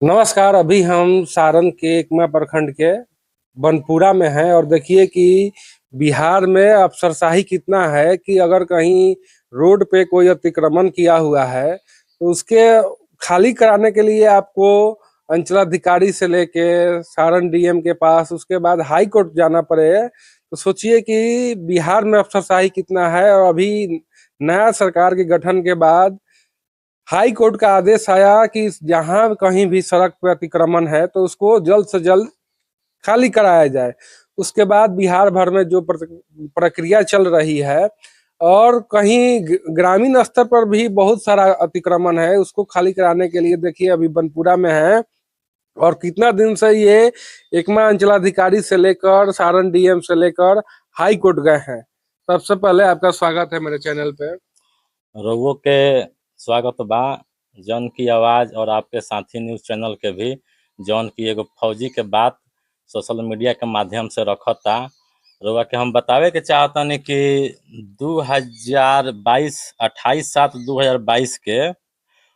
नमस्कार। अभी हम सारण के एकमा प्रखंड के बनपुरा में हैं और देखिए कि बिहार में अफसरशाही कितना है कि अगर कहीं रोड पे कोई अतिक्रमण किया हुआ है तो उसके खाली कराने के लिए आपको अंचलाधिकारी से लेके सारण डीएम के पास, उसके बाद हाई कोर्ट जाना पड़े। तो सोचिए कि बिहार में अफसरशाही कितना है। और अभी नया सरकार के गठन के बाद हाई कोर्ट का आदेश आया कि जहां कहीं भी सड़क पर अतिक्रमण है तो उसको जल्द से जल्द खाली कराया जाए। उसके बाद बिहार भर में जो प्रक्रिया चल रही है और कहीं ग्रामीण स्तर पर भी बहुत सारा अतिक्रमण है, उसको खाली कराने के लिए देखिए अभी बनपुरा में है। और कितना दिन से ये एकमा अंचलाधिकारी से लेकर सारण डीएम से लेकर हाई कोर्ट गए हैं। सबसे पहले आपका स्वागत है मेरे चैनल पे। रउओ के स्वागत बा। जौन की आवाज़ और आपके साथी न्यूज़ चैनल के भी जौन की एगो फौजी के बात सोशल मीडिया के माध्यम से रखता। रउआ के हम बतावे के चाहतनी कि 2022 28/7/2022 के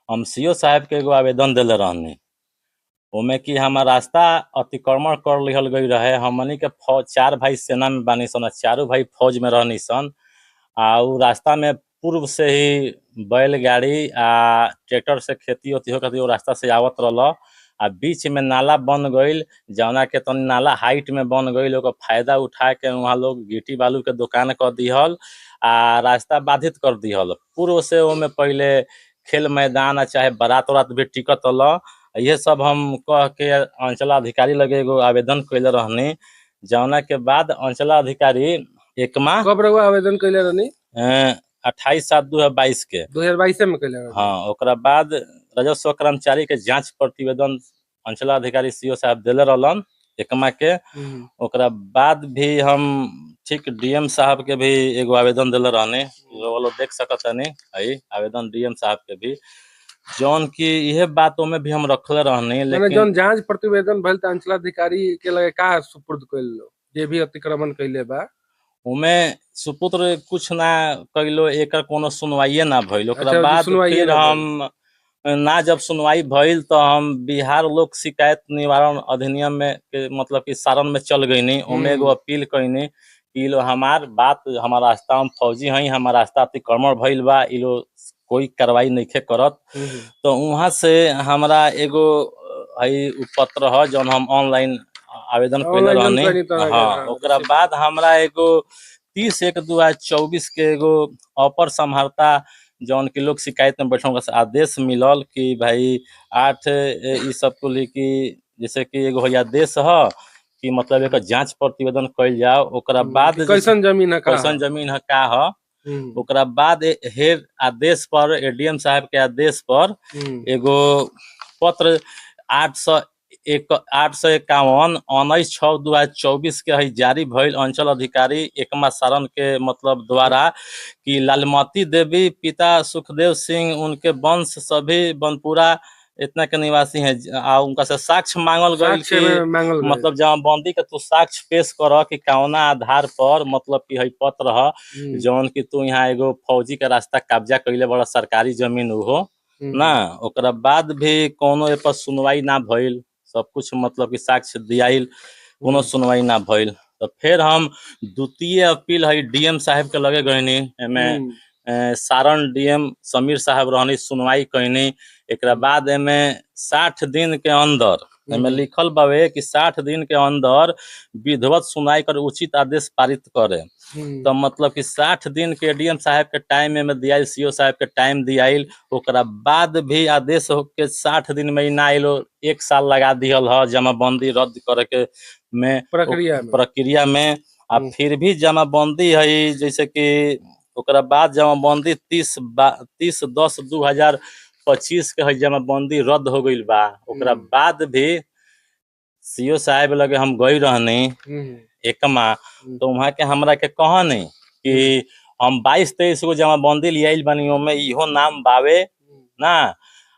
हम सीओ साहब के एगो आवेदन दिले रहनी। ओमे कि हमार रास्ता अतिक्रमण कर लिहल गई रहे। हमनी के फौज 4 भाई सेना में बानी सन, चारों भाई फौज में रहनी सन। उ रास्ता में पूर्व से ही बैलगाड़ी ट्रैक्टर से खेती होती हो वो रास्ता से आवत रहल। बीच में नाला बन गईल, जौना के तनी नाला हाइट में बन गईल। ओकर फायदा उठा के वहाँ लोग गिट्टी बालू के दुकान कर दिहल रास्ता बाधित कर दिहल। पूर्व से ओमे पहले खेल मैदान चाहे बारात उरात भी टिकत रह। ये सब हम कह के अंचलाधिकारी लगे एगो आवेदन कैले रहनी। जौना के बाद अंचलाधिकारी एकमा कब रहुआ आवेदन कैले रहनी? 28/7/2022 के 2022 में कैले रहनी। हाँ। ओकरा बाद राजस्व कर्मचारी के जांच प्रतिवेदन अंचलाधिकारी सीओ साहब दिले रहलन एकमा के। ओकरा बाद भी हम ठीक डीएम साहब के भी एगो आवेदन दिले रहने। वो लोग देख सकतनी है आवेदन डीएम साहब के भी, जौन की यह बातों में भी हम रखले रहनी। लेकिन जौन जांच प्रतिवेदन भइल त अंचलाधिकारी के लगे का सुपुर्द कइल लो जे भी अतिक्रमण कइले बा? उमे सुपुत्र कुछ ना कैलो, एकर कोनो सुनवाइए ना भइल। ओकरा अच्छा, बाद सुनवाइए फिर ना भइल। हम ना जब सुनवाई भइल तो हम बिहार लोक शिकायत निवारण अधिनियम में के मतलब कि सारण में चल गईनी। ओमे एगो अपील कईनी कि लो हमार बात, हमारा रास्ता हम फौजी हई, हमारा रास्ता अतिक्रमण भइल बा, इ लो कोई कार्रवाई नइखे करत। तो वहाँ से हमरा एगो हई पत्र ह जौन हम ऑनलाइन आवेदन कैले रहनी। हाँ। ओकरा बाद हमरा एगो 30/1/2024 के एगो अपर समहर्ता जौन की लोक शिकायत में बैठल से आदेश मिलल कि भाई 8 इ सब को लेके जैसे कि एगो है आदेश ह कि मतलब एक जांच प्रतिवेदन कइल जाओ। ओकरा बाद कैसन जमीन है का, कैसन जमीन है का ह। ओकरा बाद हेर आदेश पर एडीएम साहब के आदेश पर एगो पत्र 851 19/6/2024 के है जारी भइल अंचल अधिकारी एकमा सारण के मतलब द्वारा कि लालमती देवी पिता सुखदेव सिंह उनके वंश सभी बनपुरा इतना के निवासी हैं। उनका से साक्ष्य मांगल गई कि मतलब जमाबंदी के तू साक्ष्य पेश कर कि कौना आधार पर मतलब कि है पत्र ह जौन कि तू यहाँ एगो फौजी के रास्ता कब्जा कैले बड़ा सरकारी जमीन उहो ना। ओकरा बाद भी कोनो ए पर सुनवाई ना भइल। सब कुछ मतलब कि साक्ष्य दियाइल, कोनो सुनवाई ना भइल। तो फिर हम द्वितीय अपील है डीएम साहब के लगे गईनी। एमे सारण डीएम समीर साहब रहनी, सुनवाई कईनी। एकरा बाद एमे 60 दिन के अंदर एमे लिखल बावे कि 60 दिन के अंदर विधिवत सुनवाई कर उचित आदेश पारित करे। तो मतलब कि 60 दिन के डीएम साहब के टाइम में दियाइल, सीओ साहब के टाइम दियाइल। ओकरा बाद भी आदेश के 60 दिन में ना आइलो, 1 साल लगा दिहल ह जमाबंदी रद्द करे के में प्रक्रिया में। फिर भी जमाबंदी है जैसे कि ओकरा बाद जमाबंदी 30/10/2025 के है जमाबंदी रद्द हो गईल बा। ओकरा बाद भी सीओ साहब लगे हम गई रहनी एकमा, तो वहाँ के हमरा के कहनी कि हम 22-23 गो जमाबंदी लियाइल बानी, ओमे इहो नाम बावे ना।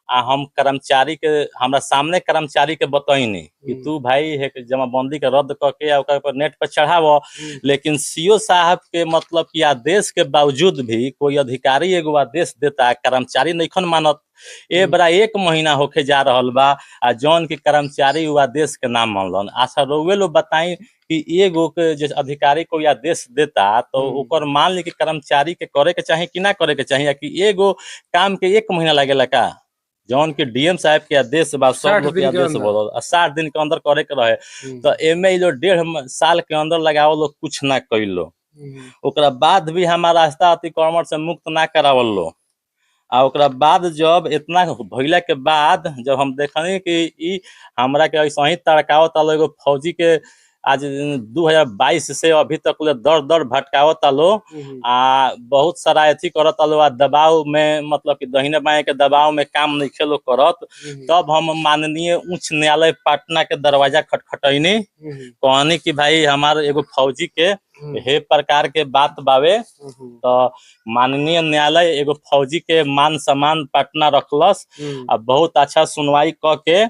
हम कर्मचारी के हमरा सामने कर्मचारी के बतैनी कि तू भाई है जमाबंदी के रद्द करके ओकर पर नेट पर चढ़ाव। लेकिन सीओ साहब के मतलब कि आदेश के बावजूद भी कोई अधिकारी एगो आदेश देता, कर्मचारी नइखन मानत। ए बड़ा 1 महीना होके जा रहल बा आ जौन के कर्मचारी उ आदेश के नाम मानलन। अच्छा रउवे लोग बताई कि एगो के जे अधिकारी कोई आदेश देता तो ओकर मान ली कि कर्मचारी के करे के चाही कि ना करे के चाही, या कि एगो काम के 1 महीना लागेला का? जौन के डीएम साहब के आदेश बा, सब 60 लोग के दिन के आदेश अंदर। बोलल 60 दिन के अंदर करे के रहे, तो एमे इ लोग 1.5 साल के अंदर लगावल लोग, कुछ ना कइलो। ओकरा बाद भी हमारा रास्ता अतिक्रमण से मुक्त ना करावल लो। आ ओकरा बाद जब इतना भइला के बाद जब हम देखनी कि इ हमरा के ऐसा ही तड़कावता लो, एगो फौजी के आज 2022 से अभी तक दर दर भटकावता लो आ बहुत सारा अथी करता लो, आ दबाव में मतलब कि दहिने बाएं के दबाव में काम नहीं खेलो करत। तब हम माननीय उच्च न्यायालय पटना के दरवाजा खटखटैनी, कहनी कि भाई हमारे एगो फौजी के हे प्रकार के बात बावे, तो माननीय न्यायालय एगो फौजी के मान सम्मान पटना रखलस आ बहुत अच्छा सुनवाई क के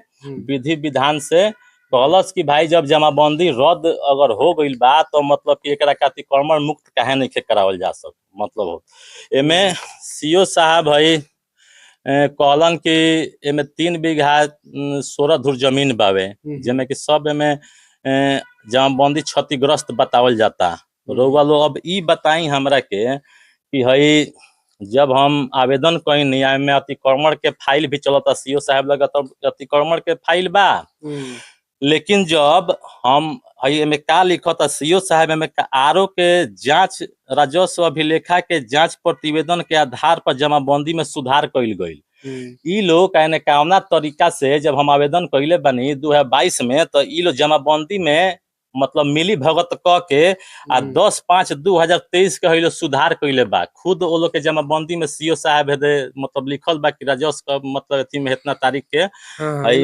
विधि विधान से कहलस कि भाई जब जमाबंदी रद्द अगर हो गईल बा तो मतलब कि एकरा के अतिक्रमण मुक्त काहे नहीं करावल जा सक, मतलब हो एमे सीओ साहब है कहलन कि एमे 3 बीघा 16 धुर जमीन बावे, जेमे कि सब एमे जमाबंदी क्षतिग्रस्त बतावल जाता। रउआ लोग अब ई बताई हमरा के कि हई जब हम आवेदन कईनी में अतिक्रमण के फाइल भी चलता, सीओ साहब लगा तो अतिक्रमण के फाइल बा, लेकिन जब हम एमे का लिखता सीओ साहब एमे आरो के जांच राजस्व अभिलेखा के जांच प्रतिवेदन के आधार पर जमाबंदी में सुधार कइल गईल। ई लोग कहने कौना तरीका से जब हम आवेदन कइले बनी 2022 में, तो ई लोग जमाबंदी में मतलब मिली भगत क के आ 10/5/2023 के हइलो सुधार कइले बा। खुद वो लोग के जमाबंदी में सीओ साहब है मतलब लिखल बा कि राजस्व का मतलब अथी में इतना तारीख के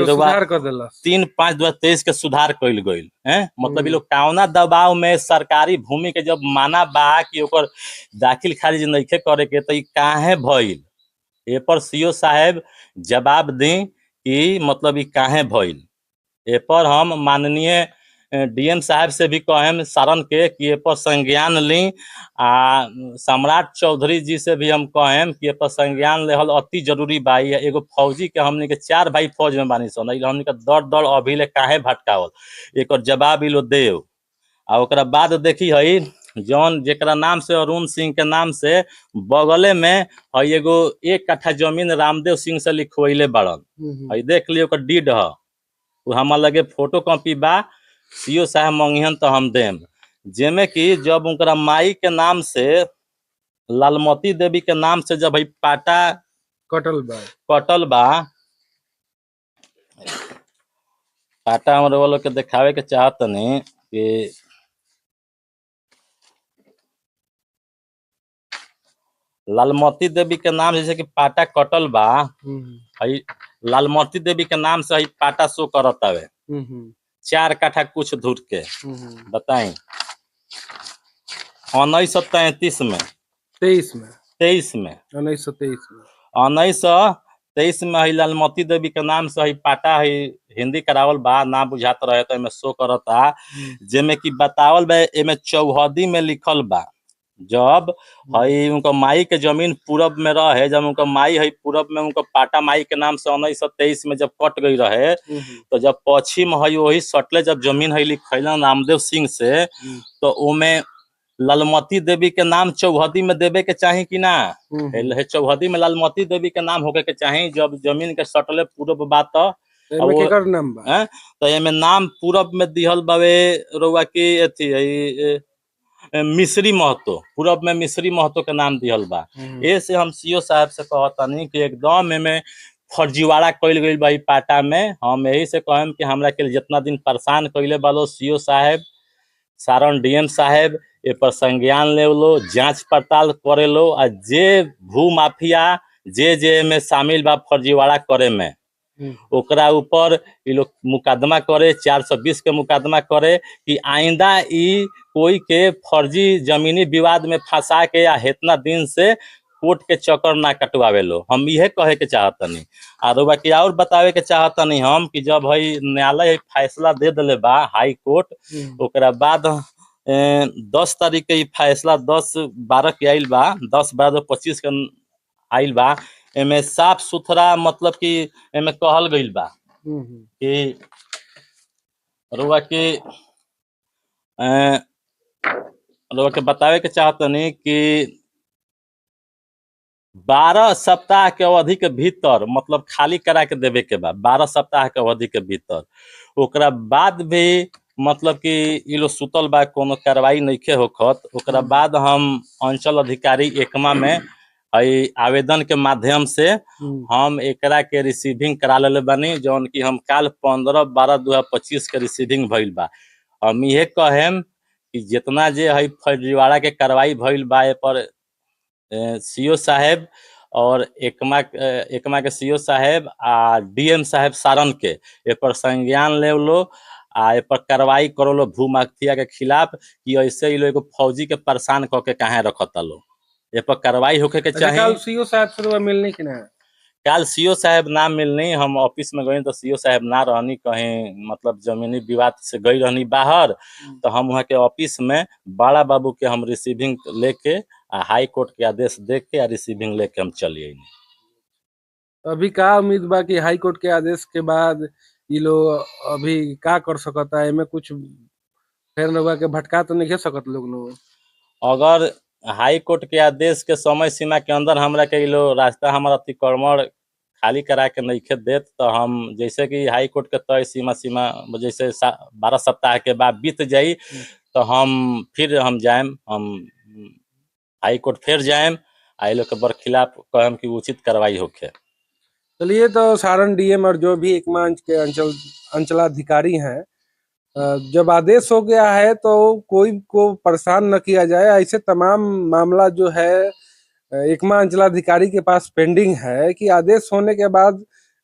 सुधार कर देलस, 3/5/2023 के सुधार कइल गइल हैं। मतलब ई लोग कौना दबाव में सरकारी भूमि के जब माना बा कि ओकर दाखिल खारिज नइखे करे के, तो ई काहे भइल? ए पर सीओ साहब जवाब दी कि मतलब ई काहे भइल। ए पर हम माननीय डीएम साहब से भी कहें सारण के कि ए पर संज्ञान ली, आ सम्राट चौधरी जी से भी हम कहें कि ए पर संज्ञान लेहल अति जरूरी बा। एगो फौजी के हमनी के 4 भाई फौज में बानी सन, हमनी के दर अभी ले काहे भटकावल, एक जवाब ई लो देव। आ ओकरा बाद देखी हई जौन जेकरा नाम से अरुण सिंह के नाम से बगले में हई एगो 1 कट्ठा जमीन रामदेव सिंह से लिखवैले बाड़न, हई देख लियो ओकर डीड ह, हमार लगे फोटो कॉपी बा, सीओ साहब मंगिहन तो हम देम। जेमे कि जब उनकरा माई के नाम से लालमती देवी के नाम से जब हई पाटा कटल बा पाटा हम लोग के दिखावे के चाहतनी कि लालमती देवी के नाम जैसे कि पाटा कटल बा, हई लालमती देवी के नाम से हई पाटा शो करत हवे 4 कट्ठा कुछ धुर के। बताई 1933 में 23 में 1923 में हई लालमती देवी के नाम से हई पाटा हई हिंदी करावल बा, ना बुझात रहे तो एमे शो करता, जेमे कि बतावल बा एमे चौहदी में लिखल बा जब हई उनका माई के जमीन पूरब में रहे, जब उनका माई हई पूरब में उनका पाटा माई के नाम से 1923 में जब कट गई रहे, तो जब पश्चिम हई वही सटले जब जमीन हई लिखैलन रामदेव सिंह से, तो ओमे लालमती देवी के नाम चौहदी में देवे के चाही कि ना, चौहदी में लालमती देवी के नाम होके के चाही। जब जमीन के सटले पूरब बात तो एमे नाम पूरब में दिहल बावे रउआ की अथी मिश्री महतो, पूरब में मिश्री महतो के नाम दिहल बा। ऐसे हम सीओ साहब से कहतानी कि एकदम एमे फर्जीवाड़ा कइल गइल बा पाटा में। हम यही से कहम कि हमरा के जितना दिन परेशान कइले बालो सीओ साहब, सारण डीएम साहब ए पर संज्ञान ले लो, जांच पड़ताल करे लो, आ जे भू माफिया जे में शामिल बा फर्जीवाड़ा करे में ओकरा ऊपर ये लोग मुकदमा करे, 420 के मुकदमा करे कि आइंदा ई कोई के फर्जी जमीनी विवाद में फंसा के या इतना दिन से कोर्ट के चक्कर ना कटवावे लो। हम इहे कहे के चाहतनी। और बाकी और बतावे के चाहतनी हम कि जब हई न्यायालय फैसला दे दिले बा हाई कोर्ट, ओकरा बाद 10 तारीख के फैसला 10/12 के आइल बा, 10/12/25 के आइल बा एमे साफ सुथरा मतलब कि एमे कहल गइल बा कि रउआ के रउआ के बतावे के चाहतनी कि 12 सप्ताह के अवधि के भीतर मतलब खाली करा के देवे के बा 12 सप्ताह के अवधि के भीतर। ओकरा बाद भी मतलब कि इ लोग सुतल बा, कोनो कार्रवाई नइखे होखत। ओकरा बाद हम अंचल अधिकारी एकमा में आवेदन के माध्यम से हम एकरा के रिसीविंग करा लेले बानी, जौन कि हम काल 15/12/2025 के रिसीविंग भइल बा। हम इहे कहेम कि जितना जे है फर्जीवाड़ा के कार्रवाई भइल बा ए पर सीओ साहेब और एकमा के सीओ साहेब आ डीएम साहेब सारण के ए पर संज्ञान ले लो आ ए पर कार्रवाई करो लो भू माफिया के खिलाफ कि ऐसे ही लोग एगो फौजी के परेशान क के काहे रखता लो। ए पर कार्रवाई होके के चाहिए। कल सीओ साहब से मिलने की ना काल सीओ साहेब ना मिलनी, हम ऑफिस में गई तो सीओ साहेब ना रहनी, कहीं मतलब जमीनी विवाद से गई रहनी बाहर। तो हम वहाँ के ऑफिस में बड़ा बाबू के हम रिसीविंग लेके हाई कोर्ट के आदेश दे के रिसीविंग लेके हम चली आई। अभी का उम्मीद बा कि हाई कोर्ट के आदेश के बाद ये लोग अभी का कर सकता है? में कुछ फिर लोग के भटका तो नहीं सकत लोग। अगर हाई कोर्ट के आदेश के समय सीमा के अंदर हमरा के लोग रास्ता हमारा अतिक्रमण खाली करा के नहीं देत तो हम जैसे कि हाई कोर्ट के तय सीमा जैसे 12 सप्ताह के बाद बीत जाई तो हम फिर हम जाएम, हम हाई कोर्ट फिर जाएम आई लोग के खिलाफ कहम कि उचित कार्रवाई होके। चलिए, तो सारण डीएम और जो भी एकमा के अंचलाधिकारी हैं, जब आदेश हो गया है तो कोई को परेशान न किया जाए। ऐसे तमाम मामला जो है एकमा अंचलाधिकारी के पास पेंडिंग है कि आदेश होने के बाद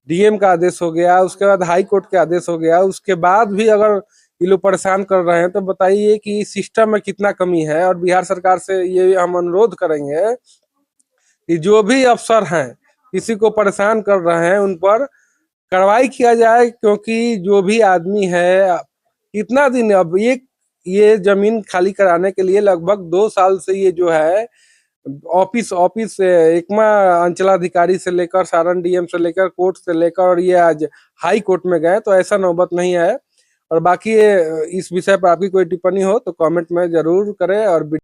डीएम का आदेश हो गया, उसके बाद हाई कोर्ट का आदेश हो गया, उसके बाद भी अगर ये लोग परेशान कर रहे हैं तो बताइए कि सिस्टम में कितना कमी है। और बिहार सरकार से ये हम अनुरोध करेंगे कि जो भी अफसर हैं किसी को परेशान कर रहे हैं उन पर कार्रवाई किया जाए, क्योंकि जो भी आदमी है कितना दिन अब ये जमीन खाली कराने के लिए लगभग 2 साल से ये जो है ऑफिस एकमा अंचलाधिकारी से लेकर सारण डीएम से लेकर कोर्ट से लेकर और ये आज हाई कोर्ट में गए, तो ऐसा नौबत नहीं है। और बाकी इस विषय पर आपकी कोई टिप्पणी हो तो कमेंट में जरूर करें और